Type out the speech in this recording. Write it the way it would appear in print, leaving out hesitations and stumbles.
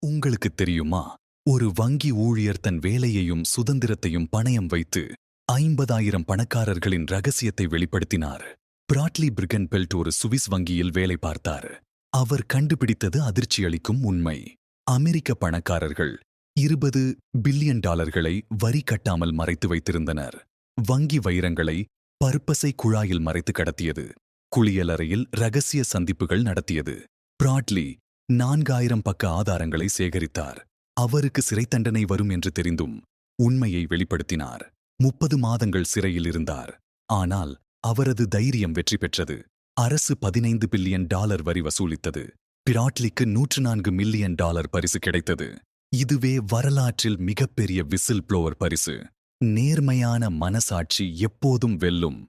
உங்களுக்கு தெரியுமா? ஒரு வங்கி ஊழியர் தன் வேலையையும் சுதந்திரத்தையும் பணயம் வைத்து 50,000 பணக்காரர்களின் ரகசியத்தை வெளிப்படுத்தினார். பிராட்லி பிரிகன்பெல்ட் ஒரு சுவிஸ் வங்கியில் வேலை பார்த்தார். அவர் கண்டுபிடித்தது அதிர்ச்சியளிக்கும் உண்மை. அமெரிக்க பணக்காரர்கள் 20 பில்லியன் டாலர்களை வரி கட்டாமல் மறைத்து வைத்திருந்தனர். வங்கி வைரங்களை பருப்பசை குழாயில் மறைத்து கடத்தியது. குளியலறையில் ரகசிய சந்திப்புகள் நடத்தியது. பிராட்லி 4000 பக்க ஆதாரங்களை சேகரித்தார். அவருக்கு சிறை தண்டனை வரும் என்று தெரிந்தும் உண்மையை வெளிப்படுத்தினார். 30 மாதங்கள் சிறையில் இருந்தார். ஆனால் அவரது தைரியம் வெற்றி பெற்றது. அரசு 15 பில்லியன் டாலர் வரி வசூலித்தது. பிராட்லிக்கு 104 மில்லியன் டாலர் பரிசு கிடைத்தது. இதுவே வரலாற்றில் மிகப்பெரிய விசில் ப்ளோவர் பரிசு. நேர்மையான மனசாட்சி எப்போதும் வெல்லும்.